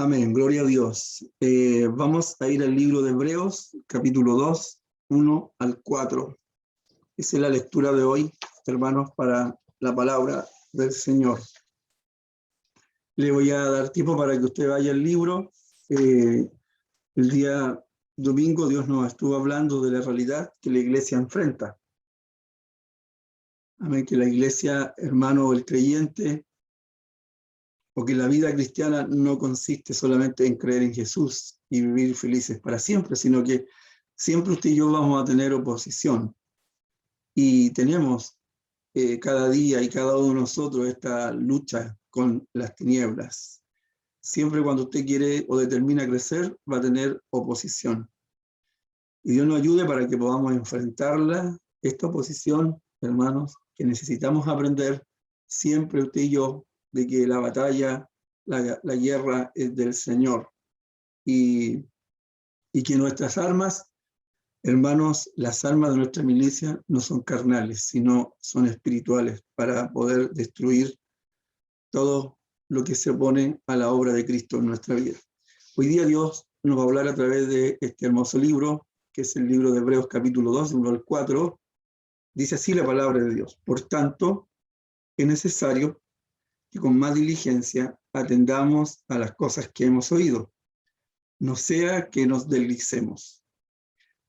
Amén, gloria a Dios. Vamos a ir al libro de Hebreos, capítulo 2, 1 al 4. Esa es la lectura de hoy, hermanos, para la palabra del Señor. Le voy a dar tiempo para que usted vaya al libro. El día domingo Dios nos estuvo hablando de la realidad que la iglesia enfrenta. Amén, que la iglesia, hermano, el creyente, o que la vida cristiana no consiste solamente en creer en Jesús y vivir felices para siempre, sino que siempre usted y yo vamos a tener oposición. Y tenemos cada día y cada uno de nosotros esta lucha con las tinieblas. Siempre cuando usted quiere o determina crecer, va a tener oposición. Y Dios nos ayude para que podamos enfrentarla, esta oposición, hermanos, que necesitamos aprender siempre usted y yo, de que la batalla, la guerra es del Señor. Y que nuestras armas, hermanos, las armas de nuestra milicia no son carnales, sino son espirituales para poder destruir todo lo que se opone a la obra de Cristo en nuestra vida. Hoy día Dios nos va a hablar a través de este hermoso libro, que es el libro de Hebreos capítulo 2, 1 al 4. Dice así la palabra de Dios. Por tanto, es necesario que con más diligencia atendamos a las cosas que hemos oído, no sea que nos deslicemos.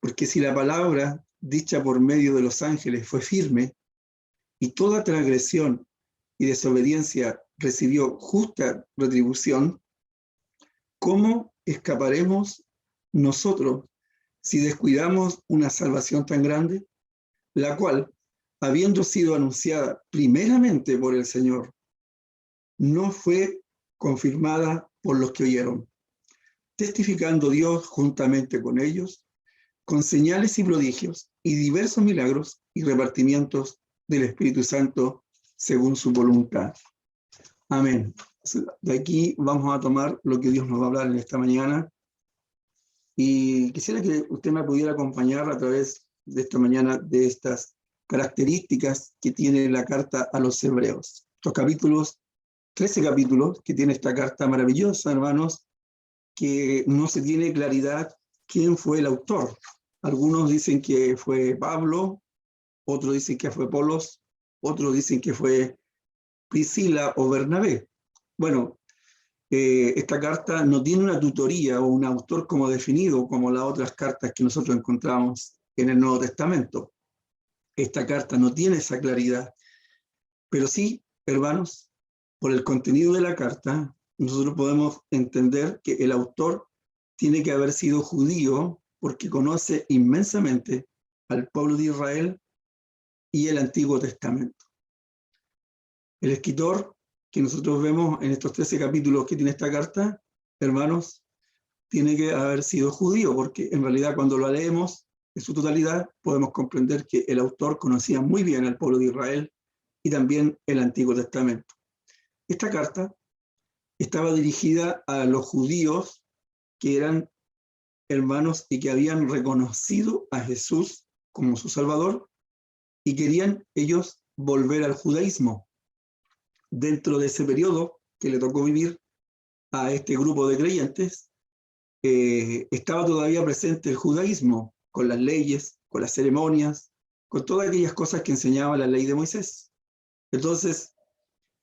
Porque si la palabra dicha por medio de los ángeles fue firme, y toda transgresión y desobediencia recibió justa retribución, ¿cómo escaparemos nosotros si descuidamos una salvación tan grande, la cual, habiendo sido anunciada primeramente por el Señor, no fue confirmada por los que oyeron, testificando Dios juntamente con ellos, con señales y prodigios, y diversos milagros y repartimientos del Espíritu Santo según su voluntad? Amén. De aquí vamos a tomar lo que Dios nos va a hablar en esta mañana. Y quisiera que usted me pudiera acompañar a través de esta mañana de estas características que tiene la carta a los Hebreos. Estos capítulos, 13 capítulos que tiene esta carta maravillosa, hermanos, que no se tiene claridad quién fue el autor. Algunos dicen que fue Pablo, otros dicen que fue Apolos, otros dicen que fue Priscila o Bernabé. Bueno, esta carta no tiene una tutoría o un autor como definido, como las otras cartas que nosotros encontramos en el Nuevo Testamento. Esta carta no tiene esa claridad, pero sí, hermanos, por el contenido de la carta, nosotros podemos entender que el autor tiene que haber sido judío porque conoce inmensamente al pueblo de Israel y el Antiguo Testamento. El escritor que nosotros vemos en estos 13 capítulos que tiene esta carta, hermanos, tiene que haber sido judío, porque en realidad cuando lo leemos en su totalidad, podemos comprender que el autor conocía muy bien al pueblo de Israel y también el Antiguo Testamento. Esta carta estaba dirigida a los judíos que eran hermanos y que habían reconocido a Jesús como su Salvador y querían ellos volver al judaísmo. Dentro de ese periodo que le tocó vivir a este grupo de creyentes, estaba todavía presente el judaísmo, con las leyes, con las ceremonias, con todas aquellas cosas que enseñaba la ley de Moisés. Entonces,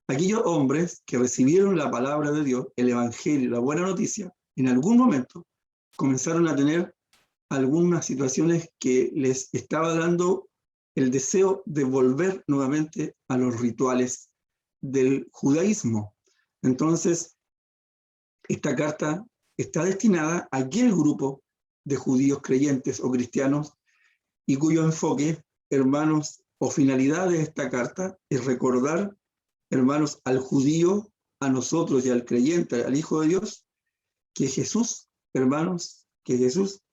aquellos hombres que recibieron la palabra de Dios, el evangelio, la buena noticia, en algún momento comenzaron a tener algunas situaciones que les estaba dando el deseo de volver nuevamente a los rituales del judaísmo. Entonces, esta carta está destinada a aquel grupo de judíos creyentes o cristianos y cuyo enfoque, hermanos, o finalidad de esta carta es recordar, hermanos, al judío, a nosotros y al creyente, al Hijo de Dios, que Jesús, hermanos, que Jesús,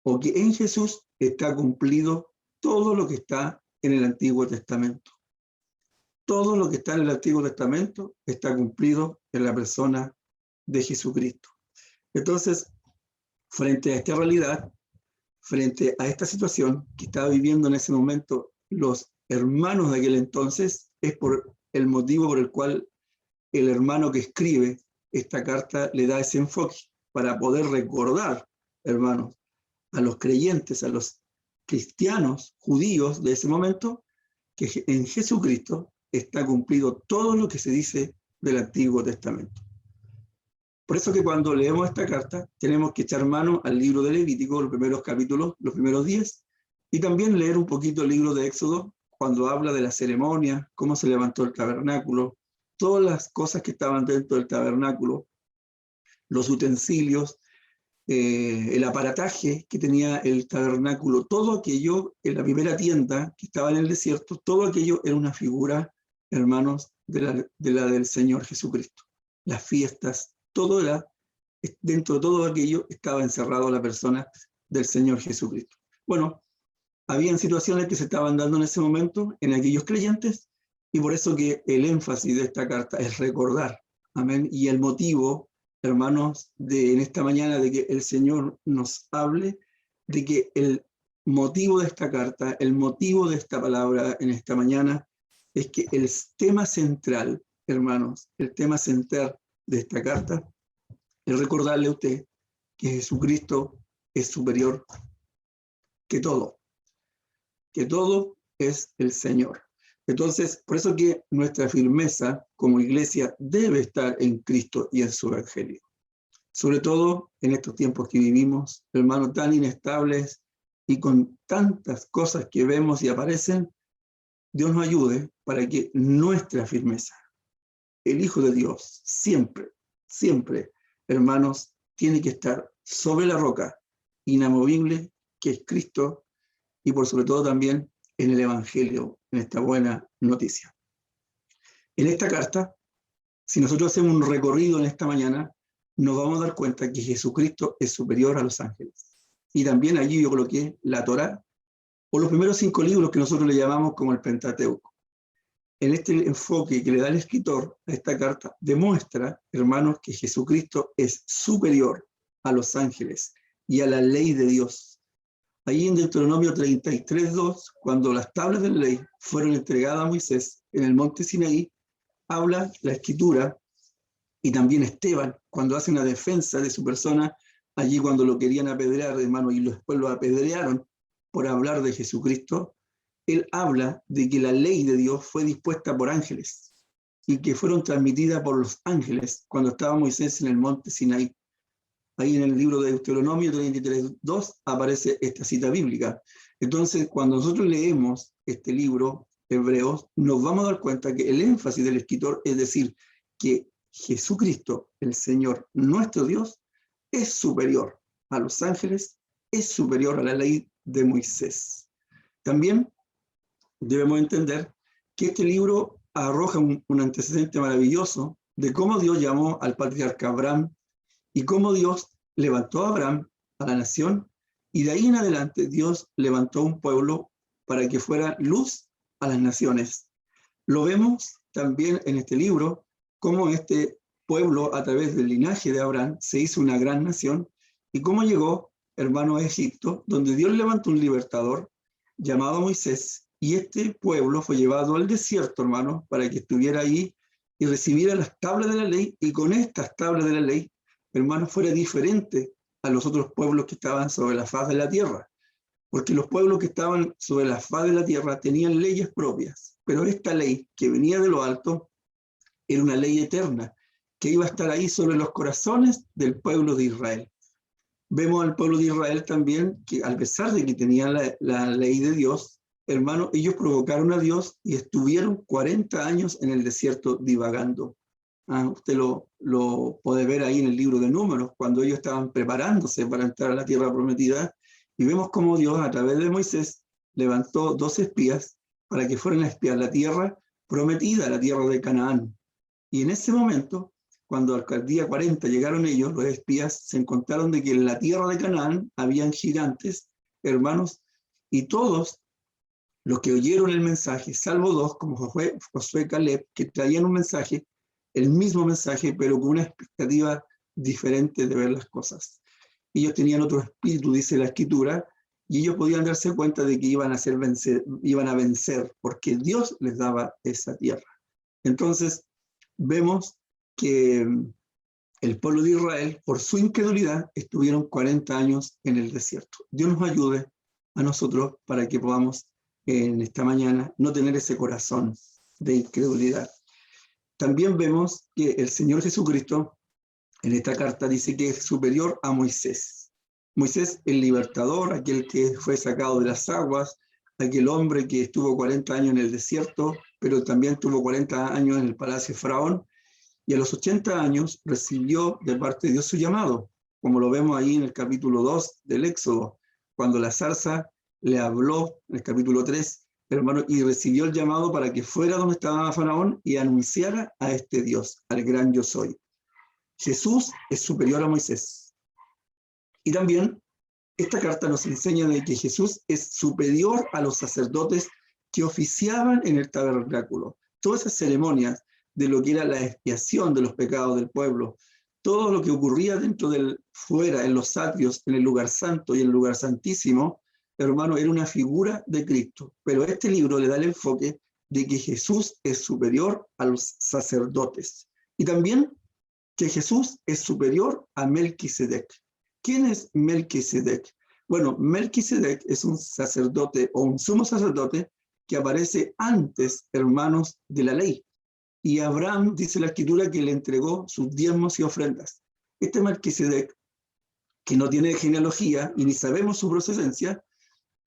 o que en Jesús está cumplido todo lo que está en el Antiguo Testamento. Todo lo que está en el Antiguo Testamento está cumplido en la persona de Jesucristo. Entonces, frente a esta realidad, frente a esta situación que estaba viviendo en ese momento los hermanos de aquel entonces, es por el motivo por el cual el hermano que escribe esta carta le da ese enfoque para poder recordar, hermanos, a los creyentes, a los cristianos judíos de ese momento, que en Jesucristo está cumplido todo lo que se dice del Antiguo Testamento. Por eso que cuando leemos esta carta, tenemos que echar mano al libro de Levítico, los primeros capítulos, los primeros 10, y también leer un poquito el libro de Éxodo, cuando habla de la ceremonia, cómo se levantó el tabernáculo, todas las cosas que estaban dentro del tabernáculo, los utensilios, el aparataje que tenía el tabernáculo, todo aquello en la primera tienda que estaba en el desierto, todo aquello era una figura, hermanos, de la del Señor Jesucristo. Las fiestas, todo era, dentro de todo aquello estaba encerrado la persona del Señor Jesucristo. Bueno, habían situaciones que se estaban dando en ese momento en aquellos creyentes, y por eso que el énfasis de esta carta es recordar, amén, y el motivo, hermanos, en esta mañana de que el Señor nos hable, de que el motivo de esta carta, el motivo de esta palabra en esta mañana, es que el tema central, hermanos, el tema central de esta carta es recordarle a usted que Jesucristo es superior que todo es el Señor. Entonces, por eso que nuestra firmeza como iglesia debe estar en Cristo y en su Evangelio. Sobre todo en estos tiempos que vivimos, hermanos, tan inestables y con tantas cosas que vemos y aparecen, Dios nos ayude para que nuestra firmeza, el Hijo de Dios, siempre, siempre, hermanos, tiene que estar sobre la roca inamovible que es Cristo, y por sobre todo también en el Evangelio, en esta buena noticia. En esta carta, si nosotros hacemos un recorrido en esta mañana, nos vamos a dar cuenta que Jesucristo es superior a los ángeles. Y también allí yo coloqué la Torá, o los primeros 5 libros que nosotros le llamamos como el Pentateuco. En este enfoque que le da el escritor a esta carta, demuestra, hermanos, que Jesucristo es superior a los ángeles y a la ley de Dios. Ahí en Deuteronomio 33:2, cuando las tablas de la ley fueron entregadas a Moisés en el monte Sinaí, habla la escritura, y también Esteban, cuando hace una defensa de su persona, allí cuando lo querían apedrear, hermano, y después lo apedrearon por hablar de Jesucristo, él habla de que la ley de Dios fue dispuesta por ángeles y que fueron transmitidas por los ángeles cuando estaba Moisés en el monte Sinaí. Ahí en el libro de Deuteronomio 33:2 aparece esta cita bíblica. Entonces, cuando nosotros leemos este libro, Hebreos, nos vamos a dar cuenta que el énfasis del escritor es decir que Jesucristo, el Señor, nuestro Dios, es superior a los ángeles, es superior a la ley de Moisés. También debemos entender que este libro arroja un antecedente maravilloso de cómo Dios llamó al patriarca Abraham y cómo Dios levantó a Abraham, a la nación, y de ahí en adelante Dios levantó un pueblo para que fuera luz a las naciones. Lo vemos también en este libro, cómo este pueblo, a través del linaje de Abraham, se hizo una gran nación, y cómo llegó, hermano, a Egipto, donde Dios levantó un libertador llamado Moisés, y este pueblo fue llevado al desierto, hermano, para que estuviera ahí y recibiera las tablas de la ley, y con estas tablas de la ley, hermano, fuera diferente a los otros pueblos que estaban sobre la faz de la tierra. Porque los pueblos que estaban sobre la faz de la tierra tenían leyes propias, pero esta ley que venía de lo alto era una ley eterna, que iba a estar ahí sobre los corazones del pueblo de Israel. Vemos al pueblo de Israel también, que a pesar de que tenían la ley de Dios, hermano, ellos provocaron a Dios y estuvieron 40 años en el desierto divagando. Usted lo puede ver ahí en el libro de Números, cuando ellos estaban preparándose para entrar a la tierra prometida, y vemos cómo Dios, a través de Moisés, levantó 2 espías para que fueran a espiar la tierra prometida, la tierra de Canaán. Y en ese momento, cuando al día 40 llegaron ellos, los espías se encontraron de que en la tierra de Canaán habían gigantes, hermanos, y todos los que oyeron el mensaje, salvo 2, como Josué y Caleb, que traían un mensaje, el mismo mensaje, pero con una expectativa diferente de ver las cosas. Ellos tenían otro espíritu, dice la Escritura, y ellos podían darse cuenta de que iban a vencer, porque Dios les daba esa tierra. Entonces, vemos que el pueblo de Israel, por su incredulidad, estuvieron 40 años en el desierto. Dios nos ayude a nosotros para que podamos en esta mañana no tener ese corazón de incredulidad. También vemos que el Señor Jesucristo en esta carta dice que es superior a Moisés. Moisés, el libertador, aquel que fue sacado de las aguas, aquel hombre que estuvo 40 años en el desierto, pero también tuvo 40 años en el palacio de Faraón, y a los 80 años recibió de parte de Dios su llamado, como lo vemos ahí en el capítulo 2 del Éxodo, cuando la zarza le habló, en el capítulo 3, hermano, y recibió el llamado para que fuera donde estaba Faraón y anunciara a este Dios, al gran yo soy. Jesús es superior a Moisés. Y también esta carta nos enseña de que Jesús es superior a los sacerdotes que oficiaban en el tabernáculo. Todas esas ceremonias de lo que era la expiación de los pecados del pueblo, todo lo que ocurría dentro del, fuera, en los atrios, en el lugar santo y en el lugar santísimo, hermano, era una figura de Cristo. Pero este libro le da el enfoque de que Jesús es superior a los sacerdotes. Y también que Jesús es superior a Melquisedec. ¿Quién es Melquisedec? Bueno, Melquisedec es un sacerdote o un sumo sacerdote que aparece antes, hermanos, de la ley. Y Abraham, dice la Escritura, que le entregó sus diezmos y ofrendas. Este Melquisedec, que no tiene genealogía y ni sabemos su procedencia,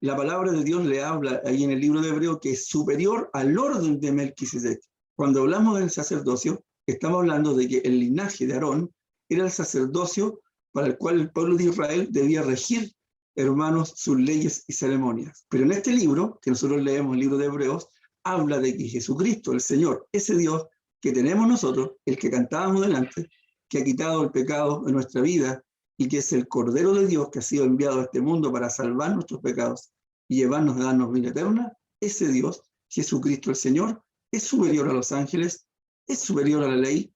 la palabra de Dios le habla ahí en el libro de Hebreo que es superior al orden de Melquisedec. Cuando hablamos del sacerdocio, estamos hablando de que el linaje de Aarón era el sacerdocio para el cual el pueblo de Israel debía regir, hermanos, sus leyes y ceremonias. Pero en este libro, que nosotros leemos, el libro de Hebreos, habla de que Jesucristo, el Señor, ese Dios que tenemos nosotros, el que cantábamos delante, que ha quitado el pecado de nuestra vida y que es el Cordero de Dios que ha sido enviado a este mundo para salvar nuestros pecados y llevarnos a darnos vida eterna, ese Dios, Jesucristo el Señor, es superior a los ángeles, es superior a la ley,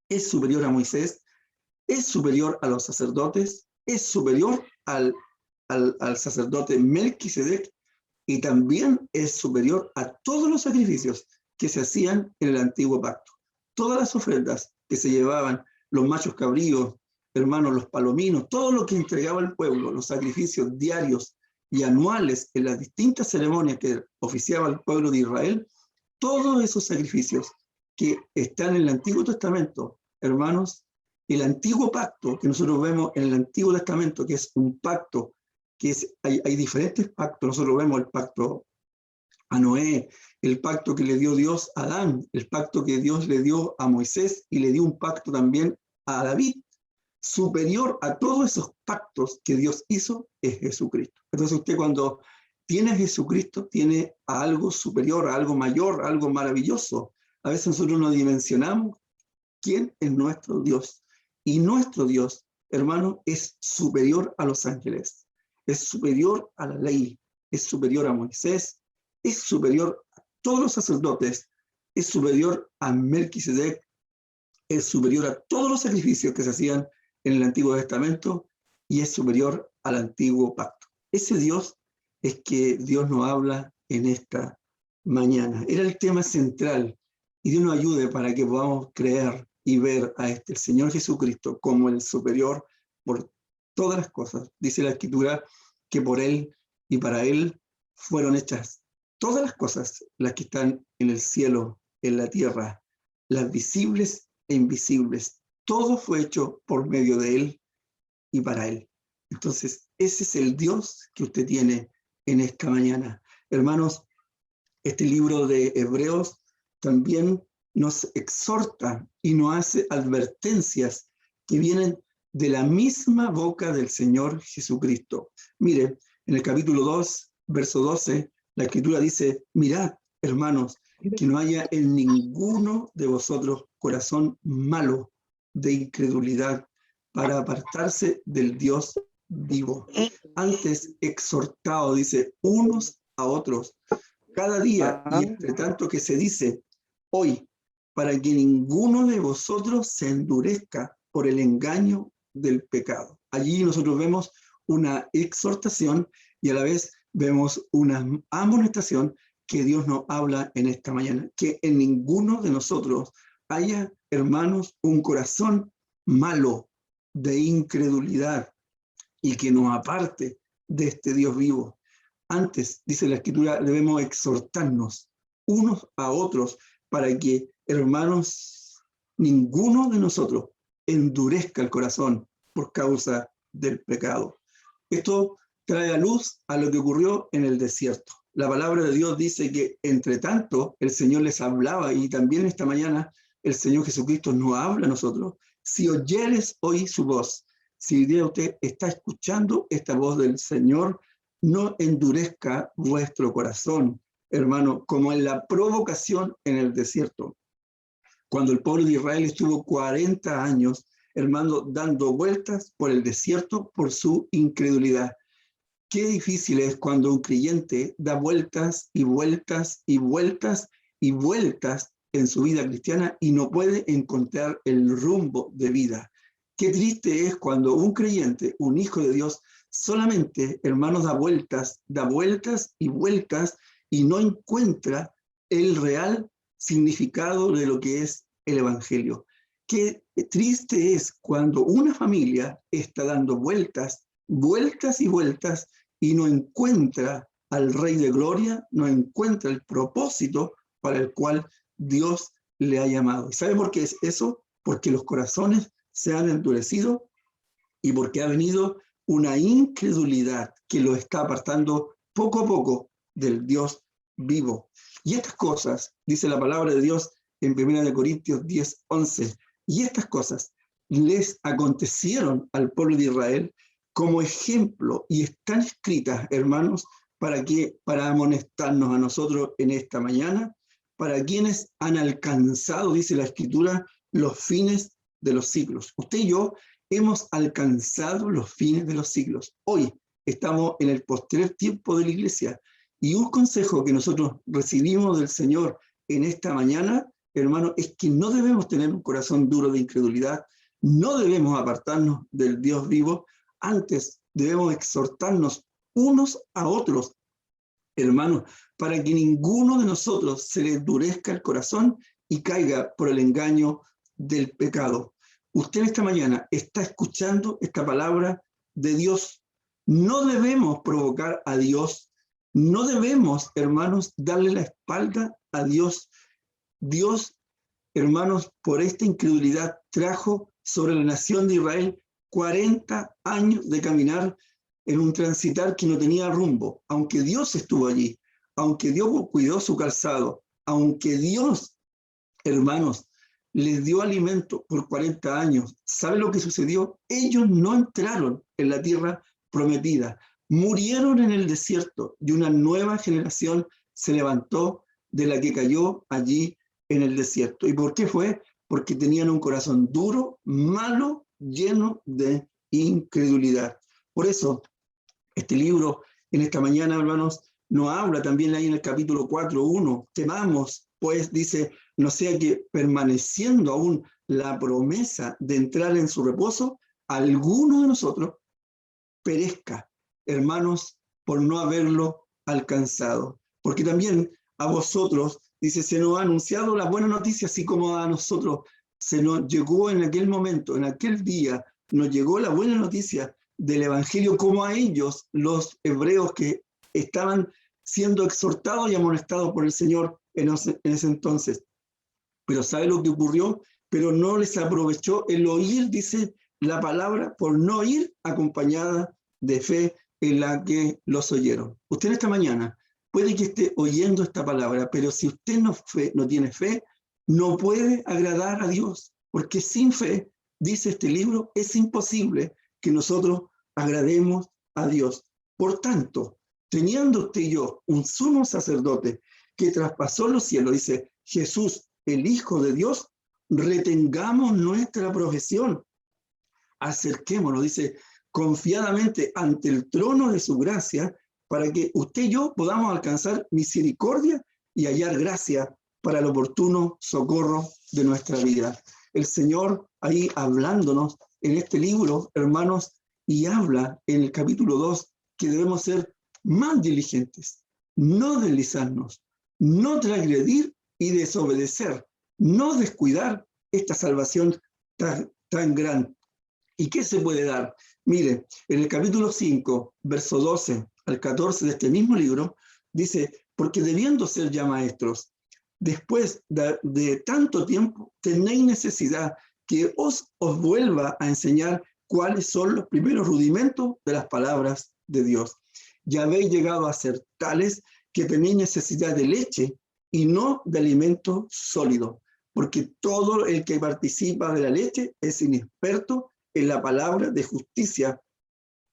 es superior a Moisés, es superior a los sacerdotes, es superior al sacerdote Melquisedec y también es superior a todos los sacrificios que se hacían en el antiguo pacto. Todas las ofrendas que se llevaban, los machos cabríos, hermanos, los palominos, todo lo que entregaba el pueblo, los sacrificios diarios y anuales en las distintas ceremonias que oficiaba el pueblo de Israel, todos esos sacrificios que están en el Antiguo Testamento, hermanos, el antiguo pacto que nosotros vemos en el Antiguo Testamento, que es un pacto, que es, hay diferentes pactos, nosotros vemos el pacto a Noé, el pacto que le dio Dios a Adán, el pacto que Dios le dio a Moisés y le dio un pacto también a David. Superior a todos esos pactos que Dios hizo es Jesucristo. Entonces usted cuando tiene a Jesucristo, tiene a algo superior, a algo mayor, a algo maravilloso. A veces nosotros no dimensionamos quién es nuestro Dios. Y nuestro Dios, hermano, es superior a los ángeles, es superior a la ley, es superior a Moisés, es superior a todos los sacerdotes, es superior a Melquisedec, es superior a todos los sacrificios que se hacían en el Antiguo Testamento y es superior al Antiguo Pacto. Ese Dios es que Dios nos habla en esta mañana. Era el tema central y Dios nos ayude para que podamos creer y ver a el Señor Jesucristo como el superior por todas las cosas. Dice la Escritura que por Él y para Él fueron hechas todas las cosas, las que están en el cielo, en la tierra, las visibles e invisibles. Todo fue hecho por medio de Él y para Él. Entonces, ese es el Dios que usted tiene en esta mañana. Hermanos, este libro de Hebreos también nos exhorta y nos hace advertencias que vienen de la misma boca del Señor Jesucristo. Mire, en el capítulo 2, verso 12, la Escritura dice, mirad, hermanos, que no haya en ninguno de vosotros corazón malo de incredulidad para apartarse del Dios vivo. Antes exhortado, dice, unos a otros, cada día, y entre tanto que se dice, hoy, para que ninguno de vosotros se endurezca por el engaño del pecado. Allí nosotros vemos una exhortación y a la vez vemos una amonestación que Dios nos habla en esta mañana, que en ninguno de nosotros haya, hermanos, un corazón malo, de incredulidad, y que nos aparte de este Dios vivo. Antes, dice la Escritura, debemos exhortarnos unos a otros para que, hermanos, ninguno de nosotros endurezca el corazón por causa del pecado. Esto trae a luz a lo que ocurrió en el desierto. La palabra de Dios dice que, entre tanto, el Señor les hablaba, y también esta mañana el Señor Jesucristo nos habla a nosotros. Si oyeres hoy su voz, si hoy día usted está escuchando esta voz del Señor, no endurezca vuestro corazón, hermano, como en la provocación en el desierto. Cuando el pueblo de Israel estuvo 40 años, hermano, dando vueltas por el desierto por su incredulidad. Qué difícil es cuando un creyente da vueltas y vueltas y vueltas y vueltas en su vida cristiana y no puede encontrar el rumbo de vida. Qué triste es cuando un creyente, un hijo de Dios, solamente, hermanos, da vueltas y vueltas y no encuentra el real significado de lo que es el Evangelio. Qué triste es cuando una familia está dando vueltas y vueltas y no encuentra al Rey de Gloria, no encuentra el propósito para el cual Dios le ha llamado. ¿Y sabe por qué es eso? Porque los corazones se han endurecido y porque ha venido una incredulidad que lo está apartando poco a poco del Dios vivo. Y estas cosas, dice la palabra de Dios en 1 Corintios 10:11, y estas cosas les acontecieron al pueblo de Israel como ejemplo y están escritas, hermanos, para amonestarnos a nosotros en esta mañana, para quienes han alcanzado, dice la Escritura, los fines de los siglos. Usted y yo hemos alcanzado los fines de los siglos. Hoy estamos en el postrer tiempo de la iglesia y un consejo que nosotros recibimos del Señor en esta mañana, hermano, es que no debemos tener un corazón duro de incredulidad, no debemos apartarnos del Dios vivo, antes debemos exhortarnos unos a otros, hermanos, para que ninguno de nosotros se le endurezca el corazón y caiga por el engaño del pecado. Usted esta mañana está escuchando esta palabra de Dios. No debemos provocar a Dios, no debemos, hermanos, darle la espalda a Dios. Dios, hermanos, por esta incredulidad trajo sobre la nación de Israel 40 años de caminar en un transitar que no tenía rumbo. Aunque Dios estuvo allí, aunque Dios cuidó su calzado, aunque Dios, hermanos, les dio alimento por 40 años, ¿sabe lo que sucedió? Ellos no entraron en la tierra prometida, murieron en el desierto y una nueva generación se levantó de la que cayó allí en el desierto. ¿Y por qué fue? Porque tenían un corazón duro, malo, lleno de incredulidad. Por eso, este libro, en esta mañana, hermanos, nos habla también ahí en el capítulo 4:1. Temamos, pues, dice, no sea que permaneciendo aún la promesa de entrar en su reposo, alguno de nosotros perezca, hermanos, por no haberlo alcanzado. Porque también a vosotros, dice, se nos ha anunciado la buena noticia, así como a nosotros se nos llegó en aquel momento, en aquel día, nos llegó la buena noticia del Evangelio, como a ellos, los hebreos que estaban siendo exhortados y amonestados por el Señor en ese entonces. Pero ¿sabe lo que ocurrió? Pero no les aprovechó el oír, dice la palabra, por no ir acompañada de fe en la que los oyeron. Usted en esta mañana puede que esté oyendo esta palabra, pero si usted no tiene fe, no puede agradar a Dios, porque sin fe, dice este libro, es imposible que nosotros agrademos a Dios. Por tanto, teniendo usted y yo un sumo sacerdote que traspasó los cielos, dice Jesús, el Hijo de Dios, retengamos nuestra profesión, acerquémonos, dice, confiadamente ante el trono de su gracia, para que usted y yo podamos alcanzar misericordia y hallar gracia para el oportuno socorro de nuestra vida. El Señor ahí hablándonos en este libro, hermanos, y habla en el capítulo 2 que debemos ser más diligentes, no deslizarnos, no transgredir y desobedecer, no descuidar esta salvación tan grande. ¿Y qué se puede dar? Mire, en el capítulo 5, verso 12 al 14 de este mismo libro, dice, porque debiendo ser ya maestros, después de tanto tiempo, tenéis necesidad que os vuelva a enseñar cuáles son los primeros rudimentos de las palabras de Dios. Ya habéis llegado a ser tales que tenéis necesidad de leche y no de alimento sólido, porque todo el que participa de la leche es inexperto en la palabra de justicia,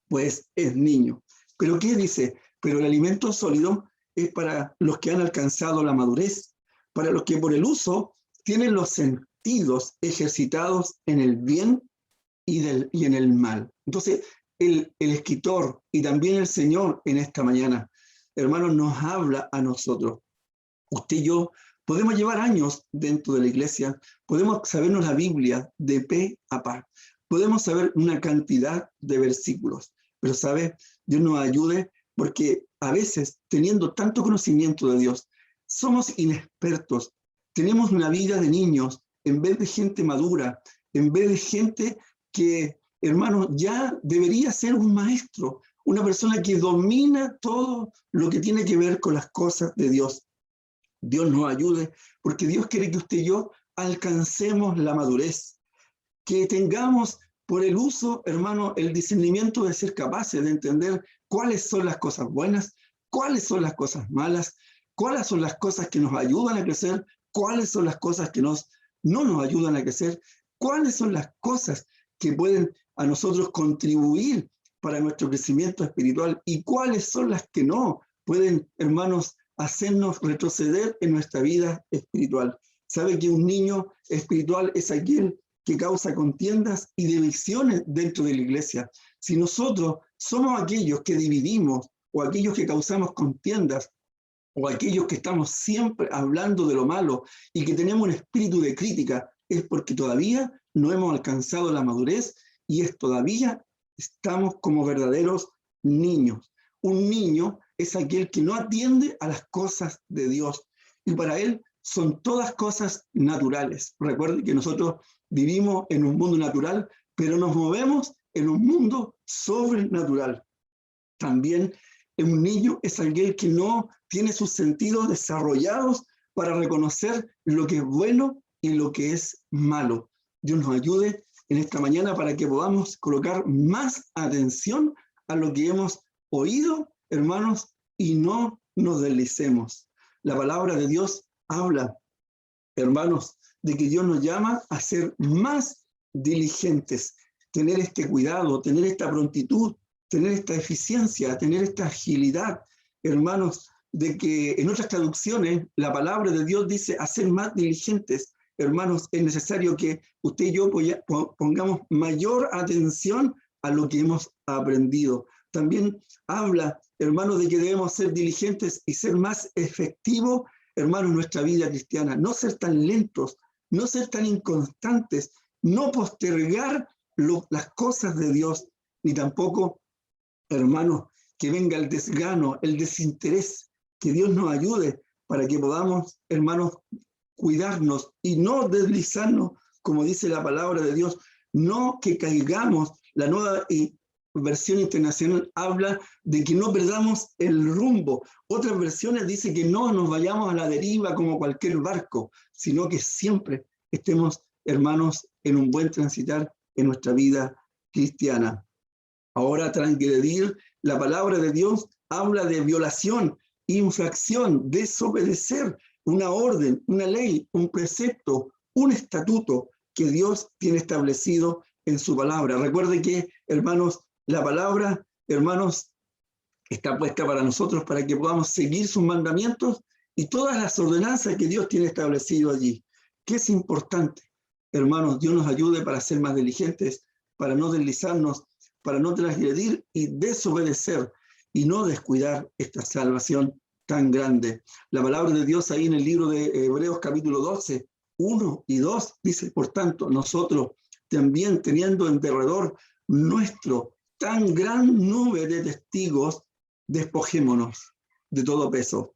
pues es niño. Pero ¿qué dice? Pero el alimento sólido es para los que han alcanzado la madurez, para los que por el uso tienen los sentidos ejercitados en el bien y en el mal. Entonces, el escritor y también el Señor en esta mañana, hermanos, nos habla a nosotros. Usted y yo podemos llevar años dentro de la iglesia, podemos sabernos la Biblia de pe a pa, podemos saber una cantidad de versículos, pero ¿sabe? Dios nos ayude porque a veces, teniendo tanto conocimiento de Dios, somos inexpertos, tenemos una vida de niños en vez de gente madura, en vez de gente que, hermanos, ya debería ser un maestro, una persona que domina todo lo que tiene que ver con las cosas de Dios. Dios nos ayude, porque Dios quiere que usted y yo alcancemos la madurez, que tengamos por el uso, hermano, el discernimiento de ser capaces de entender cuáles son las cosas buenas, cuáles son las cosas malas, cuáles son las cosas que nos ayudan a crecer, cuáles son las cosas que no nos ayudan a crecer, cuáles son las cosas que pueden a nosotros contribuir para nuestro crecimiento espiritual y cuáles son las que no pueden, hermanos, hacernos retroceder en nuestra vida espiritual. ¿Sabe que un niño espiritual es aquel que causa contiendas y divisiones dentro de la iglesia? Si nosotros somos aquellos que dividimos o aquellos que causamos contiendas o aquellos que estamos siempre hablando de lo malo y que tenemos un espíritu de crítica, es porque todavía no hemos alcanzado la madurez y todavía estamos como verdaderos niños. Un niño es aquel que no atiende a las cosas de Dios y para él son todas cosas naturales. Recuerden que nosotros vivimos en un mundo natural, pero nos movemos en un mundo sobrenatural. También un niño es aquel que no tiene sus sentidos desarrollados para reconocer lo que es bueno y lo que es malo. Dios nos ayude en esta mañana para que podamos colocar más atención a lo que hemos oído, hermanos, y no nos deslicemos. La palabra de Dios habla, hermanos, de que Dios nos llama a ser más diligentes, tener este cuidado, tener esta prontitud, tener esta eficiencia, tener esta agilidad, hermanos, de que en otras traducciones la palabra de Dios dice a ser más diligentes. Hermanos, es necesario que usted y yo pongamos mayor atención a lo que hemos aprendido. También habla, hermanos, de que debemos ser diligentes y ser más efectivos, hermanos, en nuestra vida cristiana. No ser tan lentos, no ser tan inconstantes, no postergar las cosas de Dios, ni tampoco, hermanos, que venga el desgano, el desinterés. Que Dios nos ayude para que podamos, hermanos, cuidarnos y no deslizarnos, como dice la palabra de Dios, no que caigamos. La nueva versión internacional habla de que no perdamos el rumbo. Otras versiones dicen que no nos vayamos a la deriva como cualquier barco, sino que siempre estemos, hermanos, en un buen transitar en nuestra vida cristiana. Ahora, transgredir la palabra de Dios habla de violación, infracción, desobedecer una orden, una ley, un precepto, un estatuto que Dios tiene establecido en su palabra. Recuerde que, hermanos, la palabra, hermanos, está puesta para nosotros para que podamos seguir sus mandamientos y todas las ordenanzas que Dios tiene establecido allí. ¿Qué es importante? Hermanos, Dios nos ayude para ser más diligentes, para no deslizarnos, para no transgredir y desobedecer y no descuidar esta salvación tan grande. La palabra de Dios ahí en el libro de Hebreos capítulo 12, 1 y 2 dice, por tanto, nosotros también teniendo en derredor nuestro tan gran nube de testigos, despojémonos de todo peso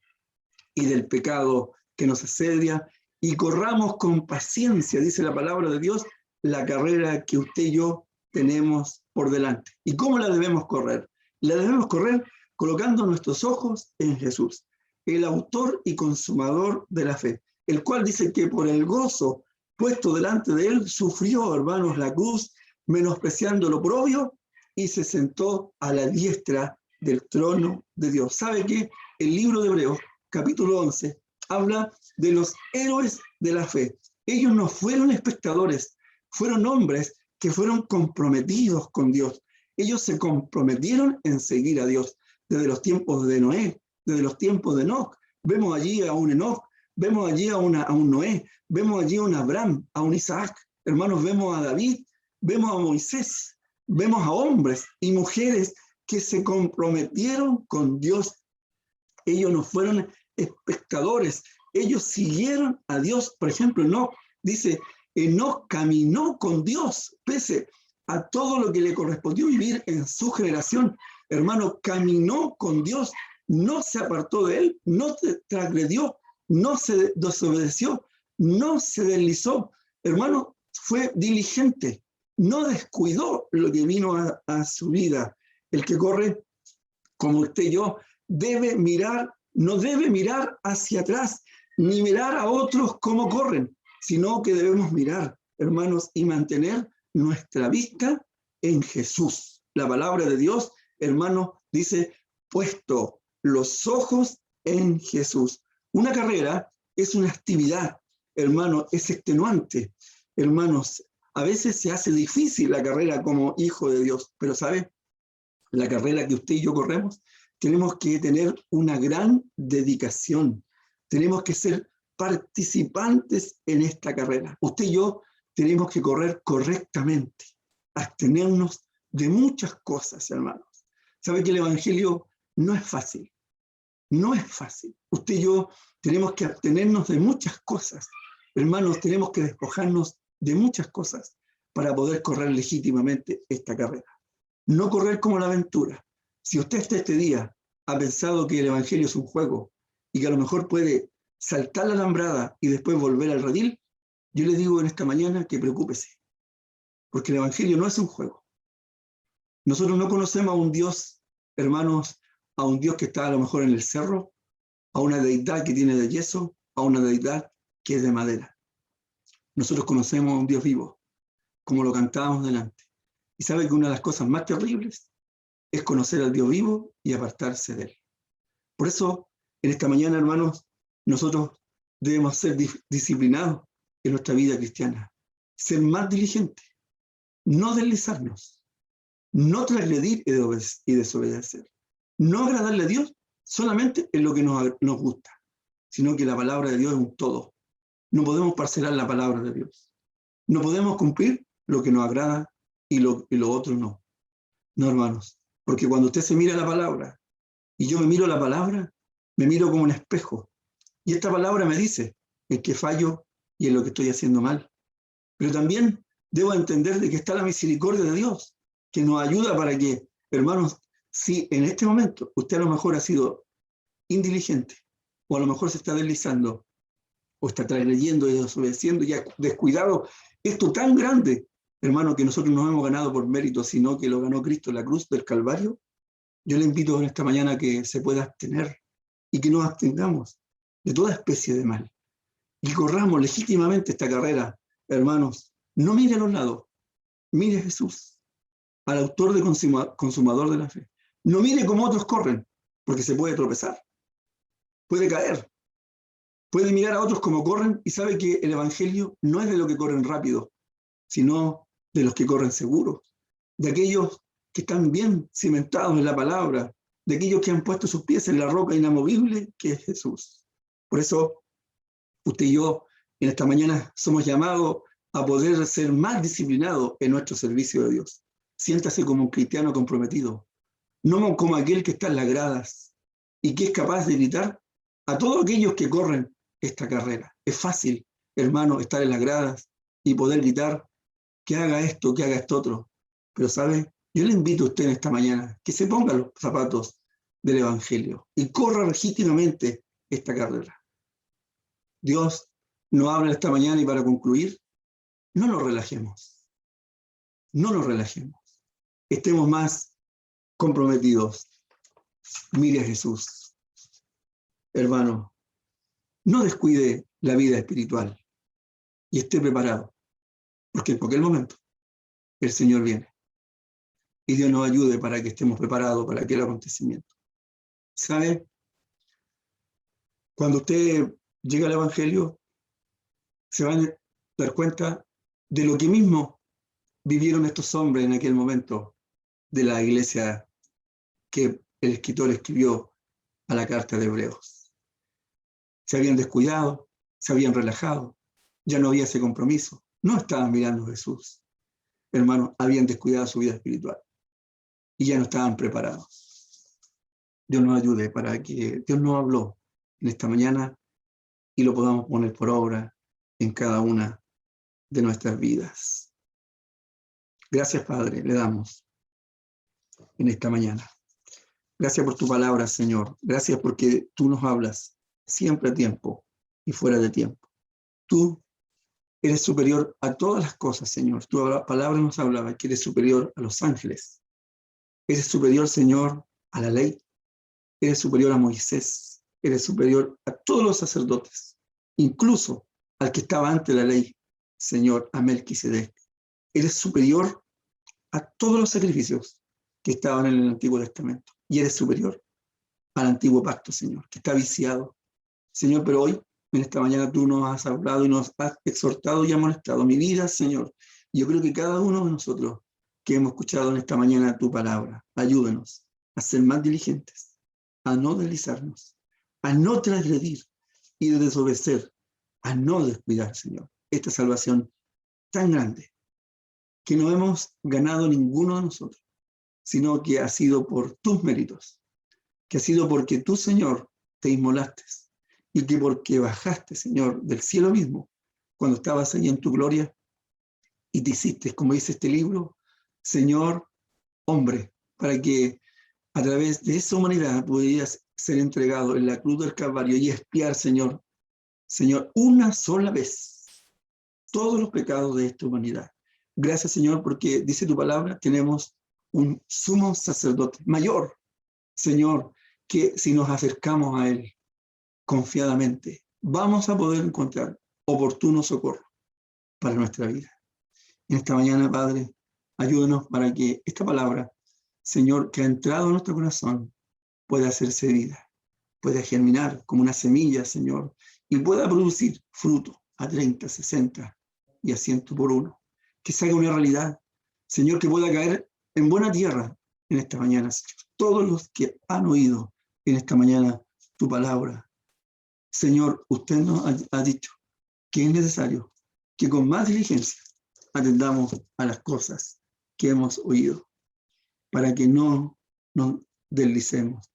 y del pecado que nos asedia y corramos con paciencia, dice la palabra de Dios, la carrera que usted y yo tenemos por delante. ¿Y cómo la debemos correr? La debemos correr colocando nuestros ojos en Jesús, el autor y consumador de la fe, el cual dice que por el gozo puesto delante de él sufrió, hermanos, la cruz, menospreciando lo oprobio, y se sentó a la diestra del trono de Dios. ¿Sabe qué? El libro de Hebreos, capítulo 11, habla de los héroes de la fe. Ellos no fueron espectadores, fueron hombres que fueron comprometidos con Dios. Ellos se comprometieron en seguir a Dios desde los tiempos de Noé, desde los tiempos de Enoc. Vemos allí a un Enoc, vemos allí a un Noé, vemos allí a un Abraham, a un Isaac. Hermanos, vemos a David, vemos a Moisés, vemos a hombres y mujeres que se comprometieron con Dios. Ellos no fueron espectadores, ellos siguieron a Dios. Por ejemplo, Enoc dice, Enoc caminó con Dios, pese a todo lo que le correspondió vivir en su generación. Hermano, caminó con Dios, no se apartó de él, no transgredió, no se desobedeció, no se deslizó. Hermano, fue diligente, no descuidó lo que vino a su vida. El que corre, como usted y yo, debe mirar, no debe mirar hacia atrás, ni mirar a otros cómo corren, sino que debemos mirar, hermanos, y mantener nuestra vista en Jesús. La palabra de Dios, hermanos, dice, puesto los ojos en Jesús. Una carrera es una actividad, hermanos, es extenuante. Hermanos, a veces se hace difícil la carrera como hijo de Dios, pero ¿sabe? La carrera que usted y yo corremos, tenemos que tener una gran dedicación. Tenemos que ser participantes en esta carrera. Usted y yo tenemos que correr correctamente, abstenernos de muchas cosas, hermanos. ¿Sabe que el Evangelio no es fácil? No es fácil. Usted y yo tenemos que abstenernos de muchas cosas. Hermanos, tenemos que despojarnos de muchas cosas para poder correr legítimamente esta carrera. No correr como la aventura. Si usted este día ha pensado que el Evangelio es un juego y que a lo mejor puede saltar la alambrada y después volver al redil, yo le digo en esta mañana que preocúpese, porque el Evangelio no es un juego. Nosotros no conocemos a un Dios, hermanos, a un Dios que está a lo mejor en el cerro, a una deidad que tiene de yeso, a una deidad que es de madera. Nosotros conocemos a un Dios vivo, como lo cantábamos delante. Y sabe que una de las cosas más terribles es conocer al Dios vivo y apartarse de él. Por eso, en esta mañana, hermanos, nosotros debemos ser disciplinados en nuestra vida cristiana, ser más diligentes, no deslizarnos, no transgredir y desobedecer, no agradarle a Dios solamente en lo que nos gusta, sino que la palabra de Dios es un todo. No podemos parcelar la palabra de Dios. No podemos cumplir lo que nos agrada y lo otro no. No, hermanos, porque cuando usted se mira la palabra y yo me miro la palabra, me miro como un espejo. Y esta palabra me dice en qué fallo y en lo que estoy haciendo mal. Pero también debo entender de que está la misericordia de Dios, que nos ayuda para que, hermanos, si en este momento usted a lo mejor ha sido indiligente, o a lo mejor se está deslizando, o está transgrediendo y desobedeciendo y ha descuidado esto tan grande, hermano, que nosotros no hemos ganado por mérito, sino que lo ganó Cristo en la cruz del Calvario, yo le invito en esta mañana a que se pueda abstener y que nos abstengamos de toda especie de mal y corramos legítimamente esta carrera, hermanos. No mire a los lados, mire a Jesús, al autor de consumador de la fe. No mire cómo otros corren, porque se puede tropezar, puede caer, puede mirar a otros como corren y sabe que el Evangelio no es de los que corren rápido, sino de los que corren seguros, de aquellos que están bien cimentados en la palabra, de aquellos que han puesto sus pies en la roca inamovible que es Jesús. Por eso, usted y yo en esta mañana somos llamados a poder ser más disciplinados en nuestro servicio de Dios. Siéntase como un cristiano comprometido, no como aquel que está en las gradas y que es capaz de gritar a todos aquellos que corren esta carrera. Es fácil, hermano, estar en las gradas y poder gritar que haga esto, que haga esto otro. Pero, ¿sabe? Yo le invito a usted en esta mañana que se ponga los zapatos del Evangelio y corra legítimamente esta carrera. Dios nos habla esta mañana y para concluir, no nos relajemos. no nos relajemos, estemos más comprometidos. Mire a Jesús. Hermano, no descuide la vida espiritual y esté preparado, porque en cualquier momento el Señor viene. Y Dios nos ayude para que estemos preparados para aquel acontecimiento. ¿Sabe? Cuando usted llega al Evangelio, se van a dar cuenta de lo que mismo vivieron estos hombres en aquel momento de la iglesia que el escritor escribió a la carta de Hebreos. Se habían descuidado, se habían relajado, ya no había ese compromiso, no estaban mirando a Jesús. Hermanos, habían descuidado su vida espiritual y ya no estaban preparados. Dios nos ayude para que Dios nos habló en esta mañana y lo podamos poner por obra en cada una de nuestras vidas. Gracias, Padre, le damos en esta mañana. Gracias por tu palabra, Señor. Gracias porque tú nos hablas siempre a tiempo y fuera de tiempo. Tú eres superior a todas las cosas, Señor. Tu palabra nos hablaba que eres superior a los ángeles. Eres superior, Señor, a la ley. Eres superior a Moisés. Eres superior a todos los sacerdotes, incluso al que estaba ante la ley, Señor, a Melquisedec. Eres superior a todos los sacrificios que estaban en el Antiguo Testamento. Y eres superior al Antiguo Pacto, Señor, que está viciado. Señor, pero hoy, en esta mañana, tú nos has hablado y nos has exhortado y amonestado. Mi vida, Señor, yo creo que cada uno de nosotros que hemos escuchado en esta mañana tu palabra, ayúdenos a ser más diligentes, a no deslizarnos, a no transgredir y desobedecer, a no descuidar, Señor, esta salvación tan grande que no hemos ganado ninguno de nosotros, sino que ha sido por tus méritos, que ha sido porque tú, Señor, te inmolaste y que porque bajaste, Señor, del cielo mismo, cuando estabas ahí en tu gloria y te hiciste, como dice este libro, Señor, hombre, para que a través de esa humanidad pudieras ser entregado en la cruz del Calvario y expiar, Señor, una sola vez todos los pecados de esta humanidad. Gracias, Señor, porque dice tu palabra, tenemos un sumo sacerdote mayor, Señor, que si nos acercamos a Él confiadamente, vamos a poder encontrar oportuno socorro para nuestra vida. En esta mañana, Padre, ayúdanos para que esta palabra, Señor, que ha entrado en nuestro corazón, pueda hacerse vida, pueda germinar como una semilla, Señor, y pueda producir fruto a 30, 60 y a 100 por uno. Que se haga una realidad, Señor, que pueda caer en buena tierra en esta mañana, Señor. Todos los que han oído en esta mañana tu palabra, Señor, usted nos ha dicho que es necesario que con más diligencia atendamos a las cosas que hemos oído, para que no nos deslicemos,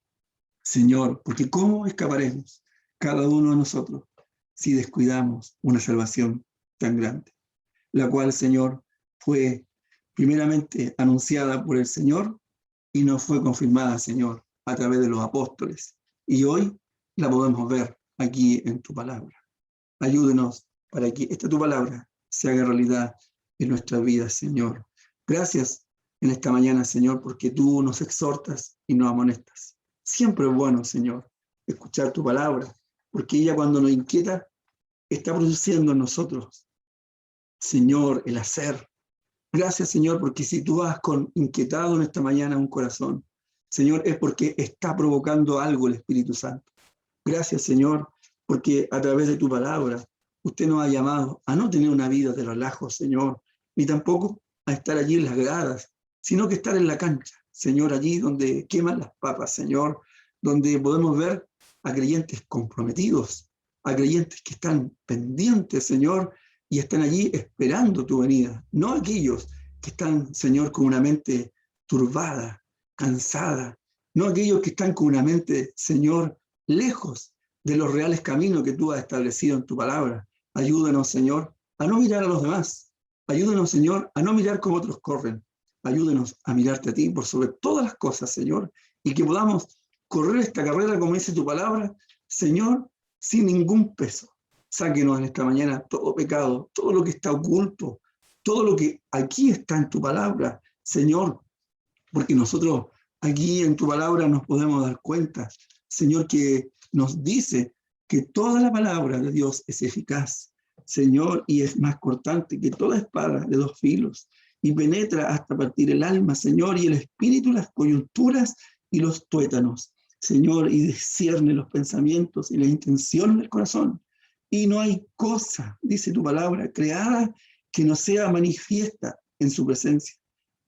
Señor, porque ¿cómo escaparemos cada uno de nosotros si descuidamos una salvación tan grande? La cual, Señor, fue primeramente anunciada por el Señor y nos fue confirmada, Señor, a través de los apóstoles. Y hoy la podemos ver aquí en tu palabra. Ayúdenos para que esta tu palabra se haga realidad en nuestra vida, Señor. Gracias en esta mañana, Señor, porque tú nos exhortas y nos amonestas. Siempre es bueno, Señor, escuchar tu palabra, porque ella cuando nos inquieta está produciendo en nosotros, Señor, el hacer. Gracias, Señor, porque si tú has inquietado en esta mañana un corazón, Señor, es porque está provocando algo el Espíritu Santo. Gracias, Señor, porque a través de tu palabra usted nos ha llamado a no tener una vida de relajo, Señor, ni tampoco a estar allí en las gradas, sino que estar en la cancha, Señor, allí donde queman las papas, Señor, donde podemos ver a creyentes comprometidos, a creyentes que están pendientes, Señor, y están allí esperando tu venida, no aquellos que están, Señor, con una mente turbada, cansada, no aquellos que están con una mente, Señor, lejos de los reales caminos que tú has establecido en tu palabra. Ayúdanos, Señor, a no mirar a los demás. Ayúdanos, Señor, a no mirar como otros corren. Ayúdanos a mirarte a ti por sobre todas las cosas, Señor, y que podamos correr esta carrera, como dice tu palabra, Señor, sin ningún peso. Sáquenos en esta mañana todo pecado, todo lo que está oculto, todo lo que aquí está en tu palabra, Señor, porque nosotros aquí en tu palabra nos podemos dar cuenta, Señor, que nos dice que toda la palabra de Dios es eficaz, Señor, y es más cortante que toda espada de dos filos, y penetra hasta partir el alma, Señor, y el espíritu, las coyunturas y los tuétanos, Señor, y discierne los pensamientos y las intenciones del corazón. Y no hay cosa, dice tu palabra, creada que no sea manifiesta en su presencia.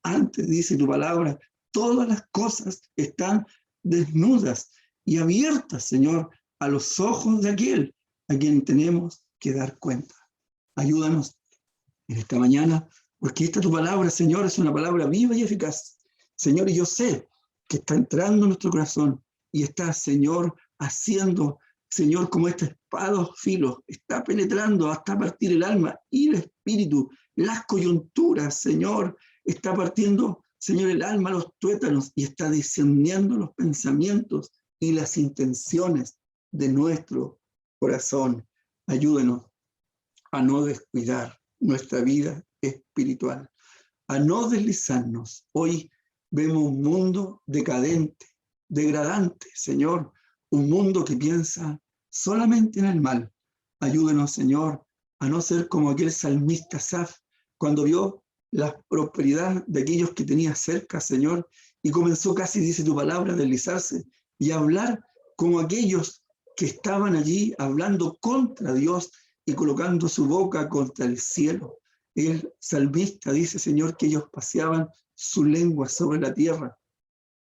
Antes, dice tu palabra, todas las cosas están desnudas y abiertas, Señor, a los ojos de aquel a quien tenemos que dar cuenta. Ayúdanos en esta mañana, porque esta tu palabra, Señor, es una palabra viva y eficaz. Señor, y yo sé que está entrando en nuestro corazón y está, Señor, haciendo, Señor, como esta espada dos filos, está penetrando hasta partir el alma y el espíritu, las coyunturas, Señor, está partiendo, Señor, el alma, los tuétanos, y está discerniendo los pensamientos y las intenciones de nuestro corazón. Ayúdenos a no descuidar nuestra vida espiritual, a no deslizarnos. Hoy vemos un mundo decadente, degradante, Señor, un mundo que piensa solamente en el mal. Ayúdenos, Señor, a no ser como aquel salmista Asaf, cuando vio la prosperidad de aquellos que tenía cerca, Señor, y comenzó casi, dice tu palabra, a deslizarse y a hablar como aquellos que estaban allí hablando contra Dios y colocando su boca contra el cielo. El salmista dice, Señor, que ellos paseaban su lengua sobre la tierra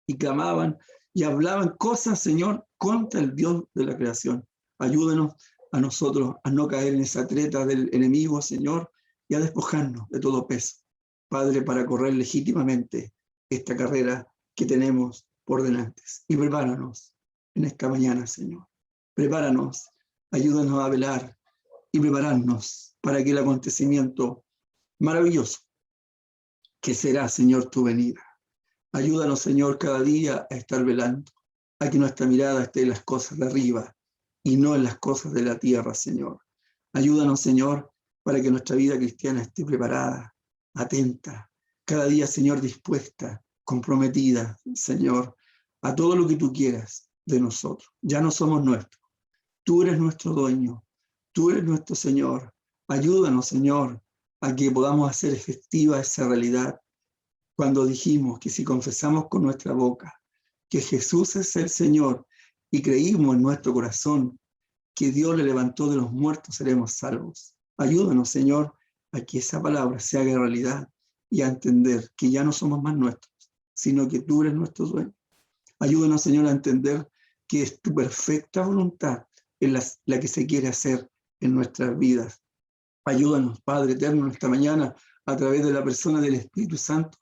y clamaban y hablaban cosas, Señor, contra el Dios de la creación. Ayúdenos a nosotros a no caer en esa treta del enemigo, Señor, y a despojarnos de todo peso, Padre, para correr legítimamente esta carrera que tenemos por delante. Y prepáranos en esta mañana, Señor. Prepáranos, ayúdanos a velar y prepararnos para aquel acontecimiento maravilloso que será, Señor, tu venida. Ayúdanos, Señor, cada día a estar velando, a que nuestra mirada esté en las cosas de arriba y no en las cosas de la tierra, Señor. Ayúdanos, Señor, para que nuestra vida cristiana esté preparada, atenta, cada día, Señor, dispuesta, comprometida, Señor, a todo lo que tú quieras de nosotros. Ya no somos nuestros. Tú eres nuestro dueño. Tú eres nuestro Señor. Ayúdanos, Señor, a que podamos hacer efectiva esa realidad cuando dijimos que si confesamos con nuestra boca que Jesús es el Señor y creímos en nuestro corazón que Dios le levantó de los muertos, seremos salvos. Ayúdanos, Señor, a que esa palabra se haga realidad y a entender que ya no somos más nuestros, sino que tú eres nuestro dueño. Ayúdanos, Señor, a entender que es tu perfecta voluntad en la que se quiere hacer en nuestras vidas. Ayúdanos, Padre eterno, esta mañana, a través de la persona del Espíritu Santo,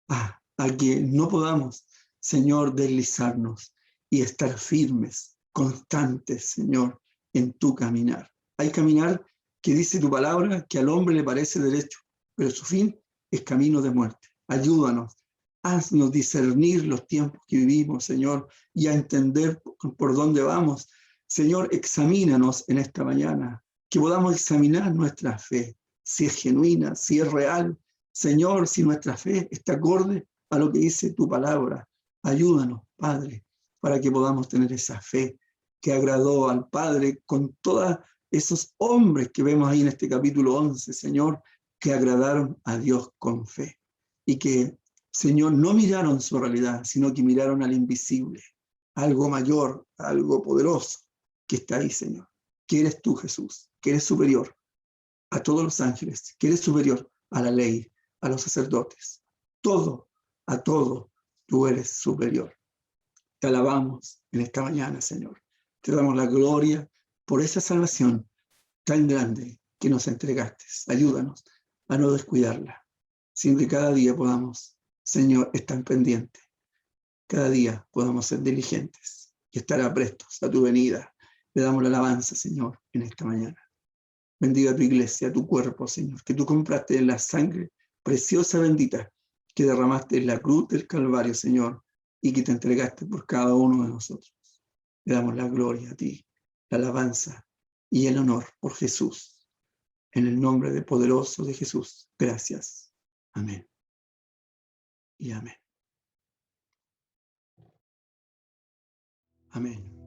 a que no podamos, Señor, deslizarnos y estar firmes, constantes, Señor, en tu caminar. Hay caminar que dice tu palabra que al hombre le parece derecho, pero su fin es camino de muerte. Ayúdanos, haznos discernir los tiempos que vivimos, Señor, y a entender por dónde vamos. Señor, examínanos en esta mañana, que podamos examinar nuestra fe, si es genuina, si es real. Señor, si nuestra fe está acorde a lo que dice tu palabra, ayúdanos, Padre, para que podamos tener esa fe que agradó al Padre con todos esos hombres que vemos ahí en este capítulo 11, Señor, que agradaron a Dios con fe y que, Señor, no miraron su realidad, sino que miraron al invisible, algo mayor, algo poderoso que está ahí, Señor, que eres tú, Jesús, que eres superior a todos los ángeles, que eres superior a la ley, a los sacerdotes, a todo, tú eres superior. Te alabamos en esta mañana, Señor. Te damos la gloria por esa salvación tan grande que nos entregaste. Ayúdanos a no descuidarla. Siempre cada día podamos, Señor, estar pendientes. Cada día podamos ser diligentes y estar aprestos a tu venida. Le damos la alabanza, Señor, en esta mañana. Bendiga tu iglesia, tu cuerpo, Señor, que tú compraste en la sangre preciosa, bendita, que derramaste en la cruz del Calvario, Señor, y que te entregaste por cada uno de nosotros. Le damos la gloria a ti, la alabanza y el honor por Jesús. En el nombre de poderoso de Jesús. Gracias. Amén. Y amén. Amén.